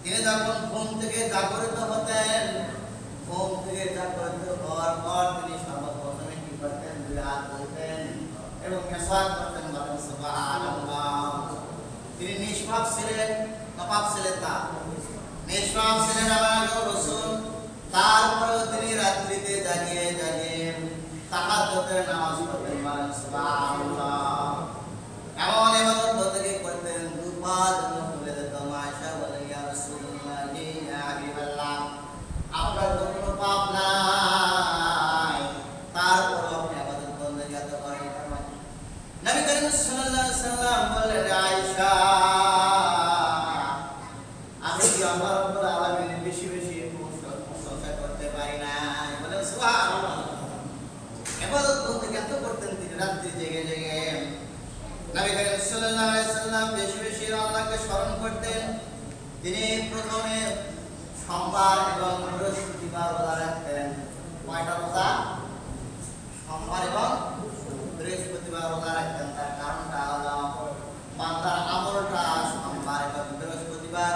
তিনি যখন ঘুম থেকে জাগরিত হতেন, ঘুম থেকে জাগরিত হওয়ার পর তিনি সর্বপ্রথমে কি করতেন? দুই হাত ধুতেন এবং মেসওয়াক করতেন। বলেন সুবহানাল্লাহ। তিনি নিষ্পাপ ছিলেন না পাপ ছিলেন? তা নিষ্পাপ ছিলেন আমার রাসূল। তারপরেও তিনি রাত্রিতে জাগিয়ে জাগিয়ে তাহাজ্জুদের নামাজ পড়তেন। বলেন সুবহানাল্লাহ। এমন ইবাদত বন্দেগী করতেন, দুপা যেন ফুলে যেত। আয়েশা বলে, ইয়া রাসূলুল্লাহ, ইয়া হাবিবাল্লাহ, আপনার তো কোনো পাপ নাই, তারপরও আপনি ইবাদত বন্দেগী এত করেন কেন? নবী করিম সাল্লাল্লাহু আলাইহি সাল্লাম বললেন, আয়েশা, আমি কি আল্লাহ রাব্বুল আলামিনের বেশি বেশি প্রশংসা করতে পারি না? বলেন সুবহানাল্লাহ। ইবাদত বন্দেগী এত করতেন তিনি রাত্রি জেগে জেগে। নবী করিম সাল্লাল্লাহু আলাইহি সাল্লাম বেশি বেশি আল্লাহকে স্মরণ করতেন। তিনি প্রথমে সোমবার এবং বৃহস্পতিবার রোজা রাখতেন। কয়টা রোজা? সোমবার এবং বৃহস্পতিবার রোজা রাখতেন। তার কারণটা হলো বান্দার আমলটা সোমবার এবং বৃহস্পতিবার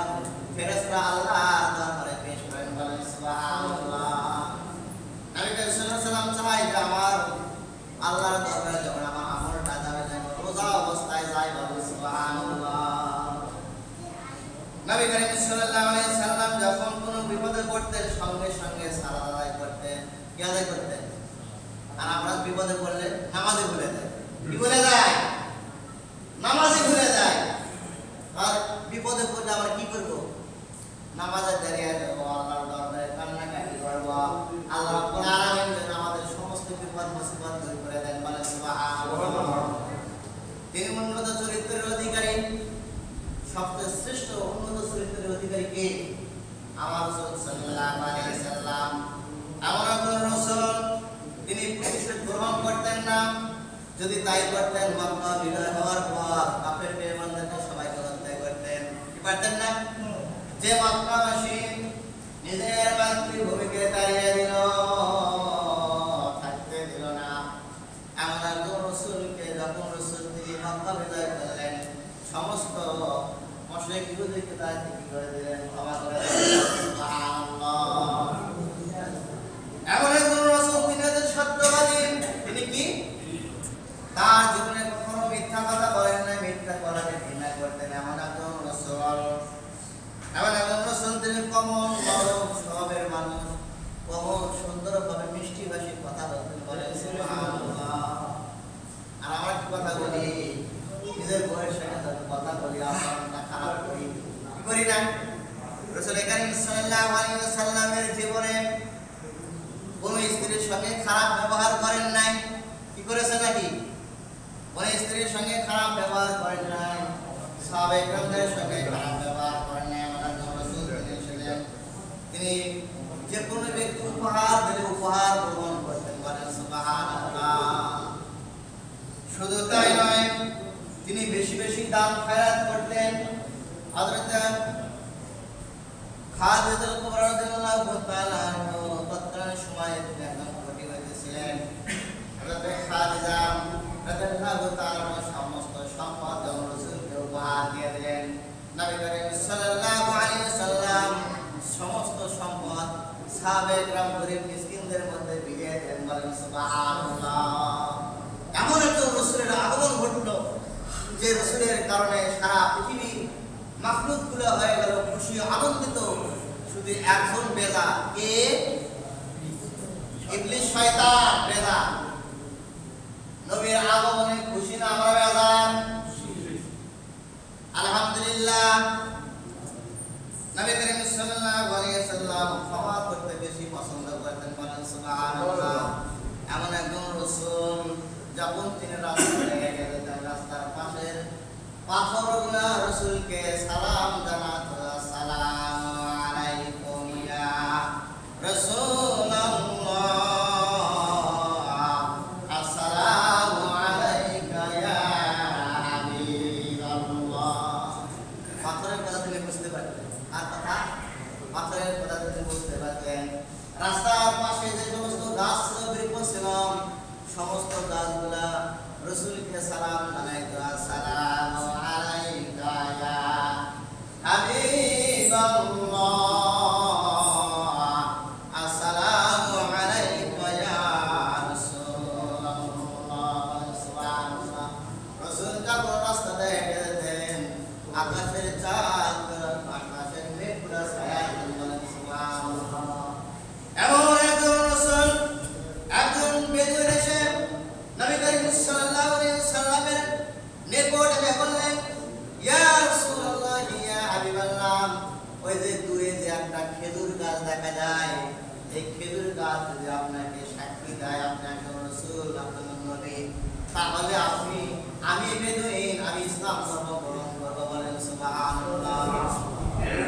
ফেরেশতারা আল্লাহর দরবারে পেশ করেন। বলেন সুবহানাল্লাহ। নবী করিম সাল্লাল্লাহু আলাইহি সাল্লাম চাই যে আমার আল্লাহর দরবারে যখন আমার আমলটা যাবে যেন রোজা অবস্থায় যায়। বলেন সুবহানাল্লাহ। নবী করিম সাল্লাল্লাহু আলাইহি সাল্লাম যখন কোনো বিপদে পড়তেন সঙ্গে সঙ্গে সালাত আদায় করতেন। কি আদায় করতেন? আর আমরা বিপদে পড়লে নামাজে ভুলে যাই। কি ভুলে যায়? নামাজে ভুলে যায়। আর বিপদে পড়লে আমরা কি করব? নামাজে দাঁড়িয়ে যাব, আল্লাহর দরবারে কান্নাকাটি করব। আল্লাহ রাব্বুল আলামিন যেন আমাদের সমস্ত বিপদ মুসিবত দূর করে দেন। বলেন সুবহানাল্লাহ। তিনি উন্নত চরিত্রের অধিকারী, সবচেয়ে শ্রেষ্ঠ উন্নত চরিত্রের অধিকারী কে? আমার রাসূল সাল্লাল্লাহু আলাইহি সাল্লাম। আমার রাসূল তিনি প্রতিশোধ গ্রহণ করতেন না। যদি তাই করতেন, মক্কা বিজয় হওয়ার পর কাফের বেঈমানদেরকে সবাইকে হত্যা করতেন। কি পারতেন না? যে মক্কাবাসী নিজের মাতৃভূমিকে তাড়িয়ে দিল, থাকতে দিল না, এমন একজন রাসূলকে যখন রাসূল তিনি মক্কা বিজয় করলেন, সমস্ত মুশরিক ইহুদিকে তাই কি করে দিলেন? ক্ষমা করে দিলেন। সুবহানাল্লাহ। এমন একজন রাসূল তিনি হচ্ছেন সত্যবাদী। তিনি কি? তার জীবনে কখনো মিথ্যা কথা বলেন না, মিথ্যা করাকে ঘৃণা করতেন। এমন একজন রাসূল। এমন একজন রাসূল তিনি কোমল নরম স্বভাবের মানুষ, কোমল সুন্দরভাবে মিষ্টি ভাষী কথা বলতেন। বলেন সুবহানাল্লাহ। আর আমরা কি কথা বলি? নিজের বউয়ের সাথে কথা বলি, আমরা খারাপ করি, কি করি না? রাসূল কারীম সাল্লাল্লাহু আলাইহি ওয়াসাল্লামের জীবনে কোন স্ত্রীর সঙ্গে খারাপ ব্যবহার করেন নাই। কি করেছেন নাকি? কোন স্ত্রীর সঙ্গে খারাপ ব্যবহার করেন নাই, সাহাবায়ে কেরামদের সঙ্গে খারাপ ব্যবহার করেন নাই। আমাদের রাসূল তিনি যে কোনো ব্যক্তি উপহার দিলে উপহার গ্রহণ করতেন। বলেন সুবহানাল্লাহ। শুধু তাই নয়, তিনি বেশি বেশি দান খয়রাত করতেন। হযরত খাদিজা রাদিয়াল্লাহু তাআলা তৎকালীন সময়ে তিনি একজন কোটি হয়েছিলেন। হযরত খাদিজা রাদিয়াল্লাহু তাআলা সমস্ত সম্পদ রাসূলকে উপহার দিয়ে দিলেন। নবী করিম সাল্লাল্লাহু আলাইহি ওয়াসাল্লাম সমস্ত সম্পদ সাহাবায়ে কেরাম গরীব মিসকিনদের মধ্যে বিলিয়ে দেন। বলেন সুবহানাল্লাহ। এমন একজন রাসূলের আগমন ঘটল যে রাসূলের কারণে সারা পৃথিবী মাখলুকগুলো হয়ে গেল খুশি আনন্দিত। শুধু একজন বেদা, কে? ইবলিস শয়তান বেদা। নবীর আগমনে খুশি না আমরা বেদা? আলহামদুলিল্লাহ। নবী করিম সাল্লাল্লাহু আলাইহি সাল্লাম ক্ষমা করতে বেশি পছন্দ করতেন। বলেন সুবহানাল্লাহ। এমন একজন রাসূল যখন তিনি রাস্তায় গেলেন, রাস্তার পাশের পাথরগুলো রাসূলকে সালাম জানাত। আসসালামু আলাইকুম ইয়া রাসূলুল্লাহ, আসসালামু আলাইকা ইয়া হাবিবাল্লাহ। পাথরের কথা তিনি বুঝতে পারতেন। আর কথা পাথরের কথা তিনি বুঝতে পারতেন। রাস্তার পাশে যে সমস্ত গাছ ছিল, বৃক্ষ ছিল, সমস্ত গাছগুলা রাসূলকে সালাম জানাইতো। আসসালামু আলাইকা ইয়া হাবিব হাবিবাল্লাহ আসসালামু আলাইকা ইয়া রাসূলুল্লাহ সুবহানাল্লাহ রাসূল কাবর রাস্তা দিয়ে হেঁটে যেতেন আকাশের চাঁদ আকাশের মেঘ পুরো ছায়া বলেন সুবহানাল্লাহ এমন একজন রাসূল একজন বেদুইন এসে নবী করিম সাল্লাল্লাহু আলাইহি ওয়াসাল্লামের নিকট এসে বললেন ইয়া রাসূলুল্লাহ ইয়া হাবিবাল্লাহ ওই যে দূরে যে একটা খেজুর গাছ দেখা যায় এই খেজুর গাছ যদি আপনাকে সাক্ষী দেয় আপনি একজন রাসূল আপনার নবী তাহলে আমি বেদুইন আমি ইসলাম ধর্ম গ্রহণ করব বলেন সুবহানাল্লাহ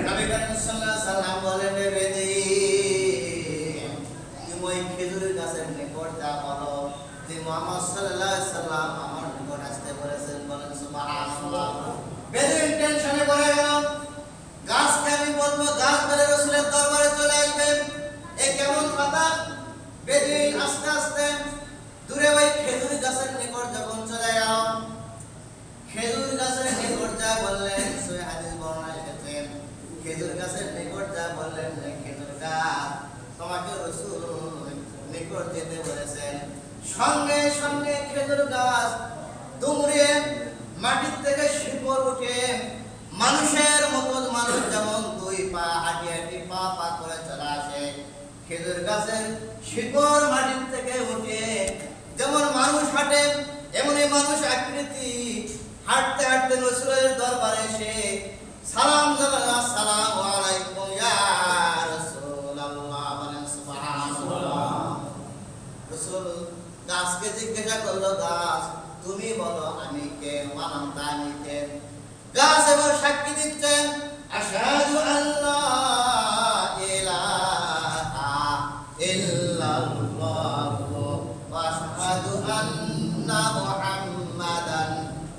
নবী করিম সাল্লাল্লাহু আলাইহি ওয়াসাল্লাম বলেন বেদুইন তুমি ওই খেজুর গাছের নিকট যা বলো যে মুহাম্মদ সাল্লাল্লাহু আলাইহি ওয়াসাল্লাম আমার নিকট আসতে বলেছেন বলেন সুবহানাল্লাহ বেদুইন টেনশনে পড়ে গেল গাছকে আমি বলবো গাছ ধরে রাসূলের দরবারে চলে আসবে এ কেমন কথা বেদুইন আস্তে আস্তে দূরে ওই খেজুর গাছের নিকট যখন চলে গেল খেজুর গাছের নিকট যা বললেন সহিহ হাদিস বর্ণনা এসেছে খেজুর গাছের নিকট যা বললেন যে খেজুর গাছ তোমাকে রাসূল নিকট যেতে বলেছেন সঙ্গে সঙ্গে খেজুর গাছ দুমড়ে মাটির থেকে শিকড় উঠে মানুষের মতো মানুষ যেমন দুই পা হাঁটি হাঁটি পা পা করে চলে আসে খেজুর গাছের শিকড় মাটির থেকে উঠে যেমন মানুষ হাঁটে এমনই মানুষ আকৃতি হাঁটতে হাঁটতে রাসূলের দরবারে এসে সালাম জানালেন আসসালামু আলাইকুম ইয়া রাসূলুল্লাহ বলেন সুবহানাল্লাহ রাসূল গাছকে জিজ্ঞাসা করলো গাছ তুমি বলো আমি কে মানাম আমি কে গাছ এবার সাক্ষী দিচ্ছেন আশহাদু আল্লা ইলাহা ইল্লাল্লাহ ওয়া আশহাদু আন্না মুহাম্মাদান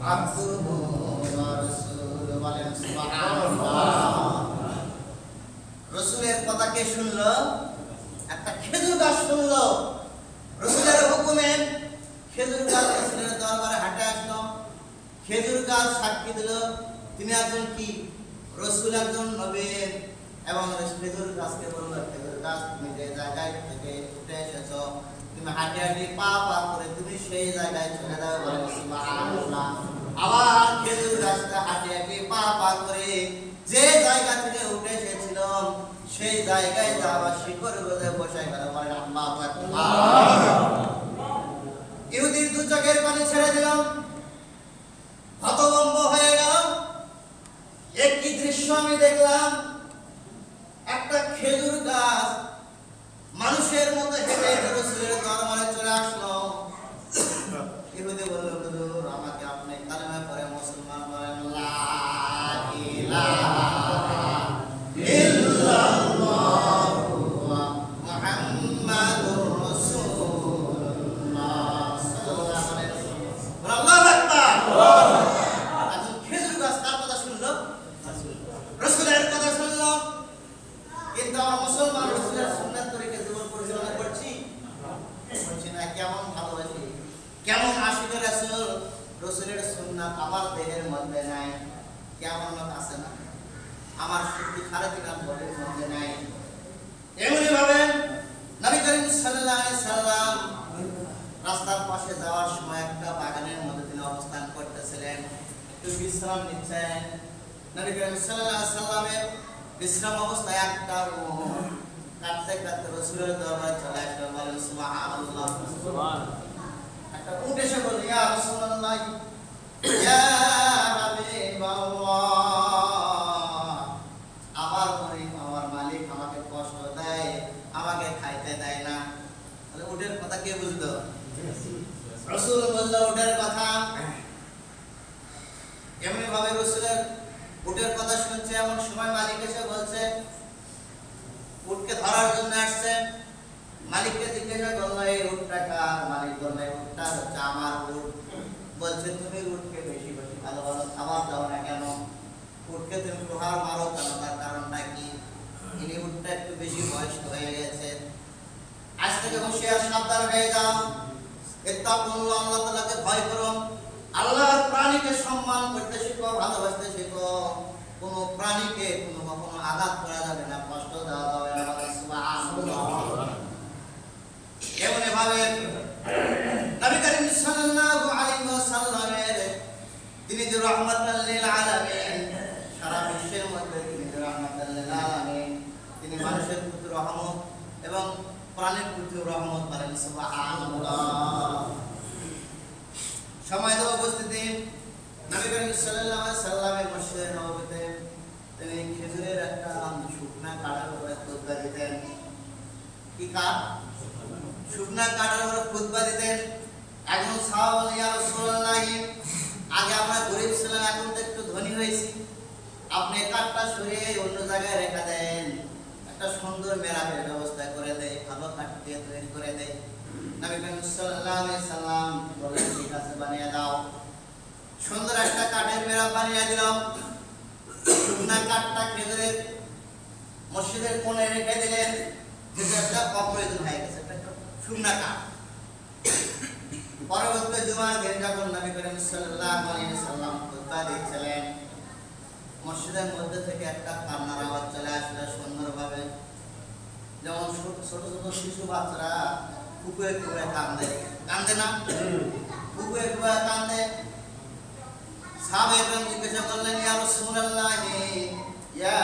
আবদুহু ওয়া রাসূলুহু বলেন সুবহানাল্লাহ রাসূলের কথা কে শুনলো একটা খেজুর গাছ শুনলো রাসূলের হুকুমে খেজুর গাছ রাসূলের দরবারে হাঁটে আসলো খেজুর গাছ সাক্ষী দিল তিনি একজন কি রাসূল একজন নবী এবং খেজুর গাছকে বলল খেজুর গাছ তুমি যে জায়গায় থেকে উঠে এসেছো তুমি হাঁটে হাঁটে পা পা করে তুমি সেই জায়গায় চলে যাও বলেন সুবহানাল্লাহ আবার খেজুর গাছটা হাঁটে হাঁটে পা পা করে যে জায়গা থেকে উঠে এসেছিল সেই জায়গায় যাওয়া শিকড় গুলো বসে গেল বলেন আল্লাহু আকবার ইহুদির দু চোখের পানি ছেড়ে দিলাম হতভম্ব হয়ে গেল একই দৃশ্য আমি দেখলাম একটা খেজুর গাছ মানুষের মতো হেঁটে রাসূলের দরবারে চলে আসলো ইহুদি বলল হুজুর আমাকে আপনি কালেমা পড়ে মুসলমান বলেন লা ইলাহা ইল্লাল্লাহ মুহাম্মাদুর রাসূলুল্লাহ সাল্লাল্লাহু আলাইহি ওয়াসাল্লাম আল্লাহু আকবার আজ খেজুর গাছ কার কথা শুনলো রাসূলের কথা শুনলো কিন্তু আমরা মুসলমান রাসূলের সুন্নাত তরিকে জীবন পরিচালনা করছি না কেমন ভালোবাসি কেমন আশিক রাসূল রাসূলের সুন্নাত আমার দেহের মধ্যে নাই কেমন আছে না আমার শক্তি খারাপিকার বডির মধ্যে নাই এমনি ভাবে নবী করিম সাল্লাল্লাহু আলাইহি সাল্লাম রাস্তার পাশে যাওয়ার সময় একটা বাগানের মধ্যে তিনি অবস্থান করতেছিলেন একটু বিশ্রাম নিচ্ছেন নবী করিম সাল্লাল্লাহু আলাইহি সাল্লামের বিশ্রাম অবস্থায় একটা কাটতে কাটতে রাসূলের দরবারে চলে আসলো বলেন সুবহানাল্লাহ একটা উট এসে বলল ইয়া রাসূলুল্লাহ ইয়া হাবিবাল্লাহ আমার মালিক আমাকে কষ্ট দেয় আমাকে খাইতে দেয় না তাহলে উটের কথা কে বুঝলো রাসূল বলল উটের কথা এমনি ভাবে রাসূলের উটের কথা শুনছে এমন সময় মালিক এসে বলছে উটকে ধরার জন্য আসছে মালিককে জিজ্ঞাসা করলো এই উটটা কার মালিক বলল এই উটটা হচ্ছে আমার উট বলছে তুমি উটকে বেশি বেশি ভালো ভালো খাবার দাও না কেন উটকে তুমি প্রহার মারো কেন তার কারণটা কি ইনি উটটা একটু বেশি বয়স্ক হয়ে গেছে আজ থেকে হুঁশিয়ার সাবধান হয়ে যাও ইত্তাকুল্লাহ আল্লাহ তাআলাকে ভয় করো আল্লাহর প্রাণীকে সম্মান করতে শিখো ভালোবাসতে শিখো কোনো প্রাণীকে কোনো কখনো আঘাত করা যাবে না, কষ্ট দেওয়া যাবে না। সুবহানাল্লাহ। এমন ভাবে নবী করিম সাল্লাল্লাহু আলাইহি ওয়াসাল্লামের তিনি যে রাহমাতুল লিল আলামিন, সারা বিশ্বের মধ্যে তিনি যে রাহমাতুল লিল আলামিন, তিনি মানুষের প্রতি রহমত এবং প্রাণের প্রতি রহমত করেন। সুবহানাল্লাহ। সময় দেওয়া উপস্থিতি, নবী করিম সাল্লাল্লাহু আলাইহি ওয়াসাল্লামের মসজিদে নববীতে তিনি খেজুরের একটা শুকনা কাঠের উপরে খুতবা দিতেন। কি কাঠ? শুকনা কাঠের উপরে খুতবা দিতেন। একজন সাহাবা বললেন, ইয়া রাসূলুল্লাহ, আগে আমরা গরীব ছিলাম, এখন তো একটু ধনী হয়েছি, আপনি কাঠটা সরিয়ে অন্য জায়গায় রেখে দেন, একটা সুন্দর মেরাবের ব্যবস্থা করে দেয়, ভালো কাঠ দিয়ে তৈরি করে দেয়। নবী করিম সাল্লাল্লাহু আলাইহি সাল্লাম বললেন, ঠিক আছে, বানিয়ে দাও। সুন্দর একটা কাঠের মেরাব বানিয়ে দিলাম। শুকনা কাঠটা খেজুরের মসজিদের কোণে রেখে দিলেন, যেটা একটা অপ্রয়োজন হয়ে গেছে, একটা শুকনা কাঠ। পরবর্তী জুমার দিন যখন নবী করিম সাল্লাল্লাহু আলাইহি সাল্লাম খুতবা দিচ্ছিলেন, মসজিদের মধ্যে থেকে একটা কান্নার আওয়াজ চলে আসলো সুন্দরভাবে। যেমন ছোট ছোট শিশু বাচ্চারা কুকুরে কুকুরে কান্দে, কান্দে না? কুকুরে কুকুরে কান্দে। সাহাবা একরাম জিজ্ঞাসা করলেন, ইয়া রাসূলুল্লাহ, ইয়া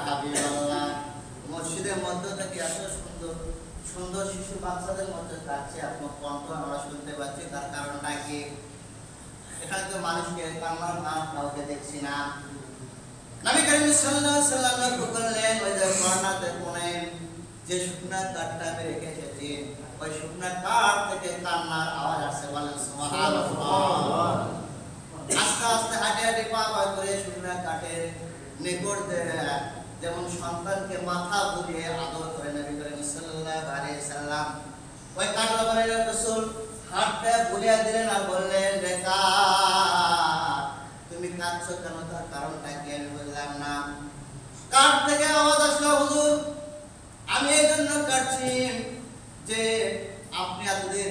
হাবিবাল্লাহ, মসজিদের মধ্যে থেকে এত সুন্দর সুন্দর শিশু বাচ্চাদের মধ্যে কাছে আপনার কণ্ঠ আমরা শুনতে পাচ্ছি, তার কারণটা কি? এখানে তো মানুষকে কান্নার ভাব কাউকে দেখছি না। নবী করিম সাল্লাল্লাহু আলাইহি সাল্লাম লক্ষ্য করলেন, ওই যে কর্নাতে কোণে যে শুকনা কাঠটা আমি রেখে এসেছি, ওই শুকনা কাঠ থেকে কান্নার আওয়াজ আসছে। বলেন সুবহানাল্লাহ। আস্তে আস্তে হাঁটে হাঁটে পা পা করে শুকনা কাঠের নিকট যেমন সন্তানকে মাথা বুলিয়ে আদর করে নবী করিম সাল্লাল্লাহু আলাইহি সাল্লাম ওই কাঠের উপরে রাসূল হাতটা বুলিয়ে দিলেন আর বললেন, রেখা তুমি কাঁদছো কেন? তার কারণটা কি আমি বুঝলাম না। কাঠ থেকে আওয়াজ আসলো, হুজুর আমি এই জন্য কাঁদছি যে আপনি এতদিন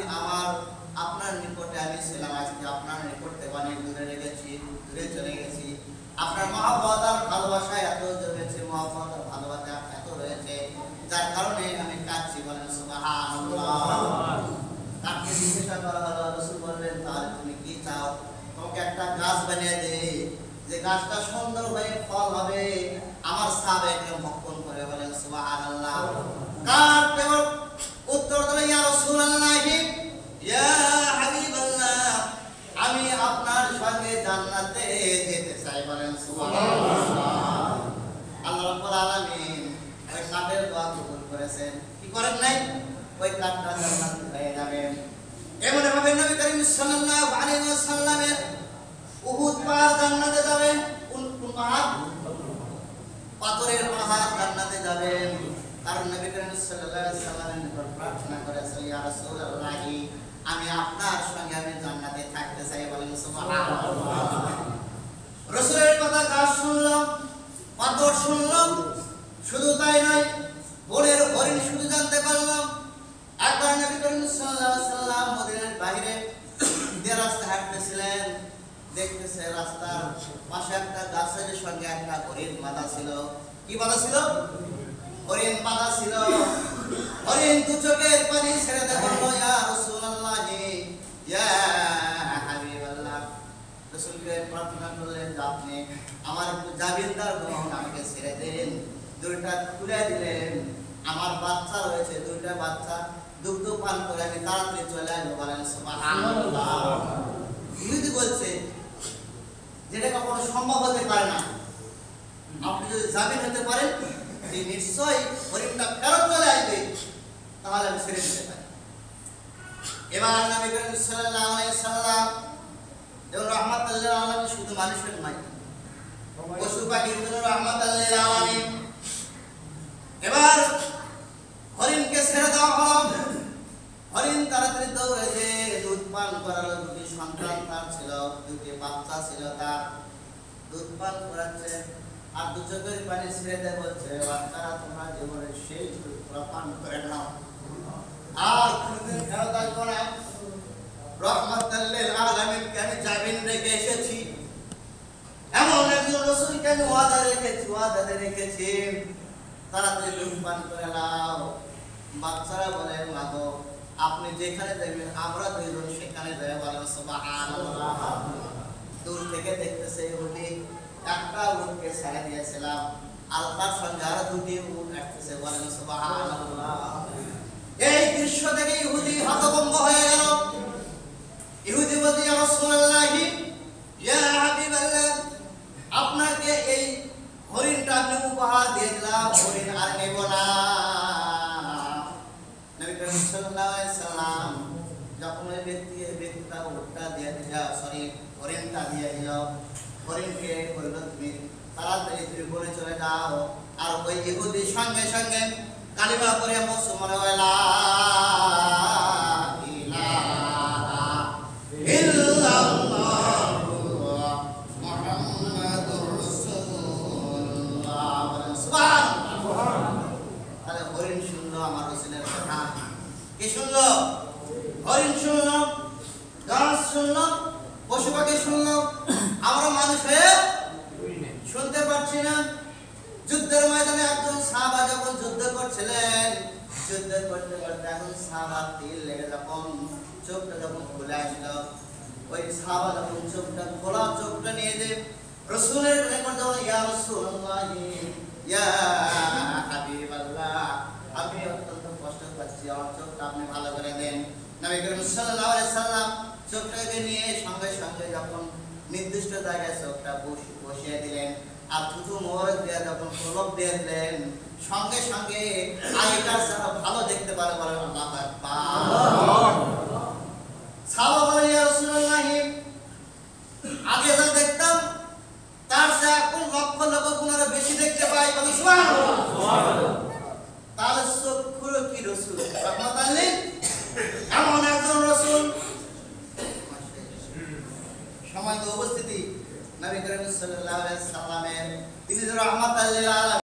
আপনার নিকটে আমি ছিলাম, আজকে আপনার নিকট থেকে অনেক দূরে রেখেছি, দূরে চলে গেছি। আপনার মহব্বত আর ভালোবাসা এত জমেছে, মহব্বত আর ভালোবাসা এত রয়েছে, যার কারণে আমি কাঁদছি। বলেন সুবহানাল্লাহ। তাকে জিজ্ঞাসা করা হলো, রাসূল বললেন, তাহলে তুমি কি চাও? তোমাকে একটা গাছ বানিয়ে দেই, যে গাছটা সুন্দর হয়ে ফল হবে, আমার সাহাবা একরাম ভক্ষণ করে। বলেন সুবহানাল্লাহ। কাঠ দেওয়ার উত্তর দিল, ইয়া রাসূলুল্লাহ, ইয়া হাবিবাল্লাহ, আমি আপনার সঙ্গে জান্নাতে যেতে চাই। বলেন সুবহানাল্লাহ। আল্লাহ রাব্বুল আলামিন ওই কাঠের দোয়া কবুল করেছেন। কি করেন নাই? ওই কাঠটা জান্নাতে হয়ে যাবে। এমন ভাবে নবী করিম সাল্লাল্লাহু আলাইহি ওয়াসাল্লামের উহুদ পাহাড় জান্নাতে যাবে। কোন পাহাড়? পাথরের পাহাড় জান্নাতে যাবে। কারণ নবী করিম সাল্লাল্লাহু আলাইহি ওয়াসাল্লামের নিকট প্রার্থনা করেছেন, ইয়া রাসূলুল্লাহ, আমি আপনার সঙ্গে আমি জান্নাতে থাকতে চাই। বলেন সুবহানাল্লাহ। রাসূলের কথা গাছ শুনলাম, পাথর শুনলাম, শুধু তাই নয়, বনের হরিণ শুধু জানতে পারলাম। একবার নবী করিম সাল্লাল্লাহু আলাইহি ওয়াসাল্লাম মদিনার বাইরে যে রাস্তা হাঁটতেছিলেন, দেখতেছে রাস্তার পাশে একটা গাছের সঙ্গে একটা হরিণ বাঁধা ছিল। কি বাঁধা ছিল? হরিণ বাঁধা ছিল। হরিণ দু চোখের পানি ছেড়ে দেয়, ইয়া রাসূলুল্লাহ, ইয়া হাবিবাল্লাহ। রাসূলকে প্রার্থনা করলেন, আপনি আমার একটু জাবিনদার গ্রহণ আমাকে ছেড়ে দেন। দুইটা খুলে দিলেন, আমার বাচ্চা রয়েছে, দুইটা বাচ্চা দুগ্ধ পান করে আমি তাড়াতাড়ি চলে আসবো। বলেন সুবহানাল্লাহ। ইহুদি বলছে যেটা কখনো সম্ভব হতে পারে না। আপনি যদি জামিন হতে পারেন যে নিশ্চয়ই হরিণটা ফেরত চলে আসবে, তাহলে আমি ছেড়ে দিতে পারি। এবার নবী করিম সাল্লাল্লাহু আলাইহি সাল্লাম যেমন রাহমাতুল লিল আলামিন, শুধু মানুষের নয়, পশু পাখির জন্য রাহমাতুল লিল আলামিন। এবার হরিণকে ছেড়ে দেওয়া হলো। হরিণ তাড়াতাড়ি দৌড়ে যে দুধ পান করালো। দুটি সন্তান তার ছিল, দুটি বাচ্চা ছিল তার। দুধ পান করাচ্ছে আর দু চোখের পানি ছেড়ে দেয়, বলছে, বাচ্চারা তোমার জীবনের শেষ দুধ পান করে নাও, আর কোনদিন ফেরত আসবো না। রহমাতুল লিল আলামিনকে আমি জামিন রেখে এসেছি, এমন একজন রাসূলকে ওয়াদা রেখেছি তাড়াতাড়ি লুটপান করে নাও। বাচ্চারা বলে মাগো আপনি যেখানে দেখবেন আমরা দুইজন সেখানে যাই, বলেন সুবহানাল্লাহ। দূর থেকে দেখতেছে ইহুদি একটা উটকে ছেড়ে দিয়েছিলাম, আর তার সঙ্গে আরো দুটি উট আসতেছে, বলেন সুবহানাল্লাহ। এই দৃশ্য দেখে ইহুদি হতভম্ব হয়ে গেল। ইহুদি বলতে ইয়া রাসূলুল্লাহি ইয়া হাবিবাল্লাহ, আপনাকে এই হরিণটা আমি উপহার দিয়ে দিলাম, হরিণ আর নেব না। নবী করিম সাল্লাল্লাহু আলাইহি সাল্লাম যখন ওই ব্যক্তিটা উটটা দিয়ে দিল, হরিণটা দিয়ে দিল, হরিণকে বলল তুমি তাড়াতাড়ি তুমি বলে চলে যাও। আর ওই ইহুদি সঙ্গে সঙ্গে কালিমা পড়ে মুসলমান হয়ে লা ইলাহা ইল্লাল্লাহু মুহাম্মাদুর রাসূলুল্লাহ। সুবহানাল্লাহ। তাহলে হরিণ শুনলো আমার রাসূলের কথা। কি শুনলো? হরিণ শুনলো, গাছ শুনলো, পশু পাখি শুনলো, আমরা মানুষ হয়ে শুনতে পারছি না। যুদ্ধের ময়দানে একজন সাহাবা যখন যুদ্ধ করছিলেন, যুদ্ধ করতে করতে এখন সাহাবার তীর লেগে যখন চোখটা যখন খুলে আসলো, ওই সাহাবা যখন চোখটা খোলা চোখটা নিয়ে যে রাসূলের নিকট যখন ইয়া রাসূলুল্লাহ ইয়া হাবিবাল্লাহ, আমি অত্যন্ত কষ্ট পাচ্ছি, আমার চোখটা আপনি ভালো করে দেন। নবী করিম সাল্লাল্লাহু আলাইহি সাল্লাম চোখটাকে নিয়ে সঙ্গে সঙ্গে যখন নির্দিষ্ট জায়গায় চোখটা বসিয়ে দিলেন, আর থুতু মোবারক দিয়ে যখন প্রলোভ দিয়ে দিলেন, সঙ্গে সঙ্গে আগেকার যারা ভালো দেখতে পারে বলেন আল্লাহু আকবার। সাহাবা বলেন ইয়া রাসূলুল্লাহ, আগে যা দেখতাম তার চেয়ে এখন লক্ষ লক্ষ গুণ আরো বেশি দেখতে পাই, বলেন সুবহানাল্লাহ। তাহলে চক্ষুর কি রাসূল রহমাতাল লিল এমন একজন রাসূল। সময় তো উপস্থিতি নবী করিম সাল্লাল্লাহু আলাইহি সাল্লামের তিনি রহমাতাল লিল আলামিন।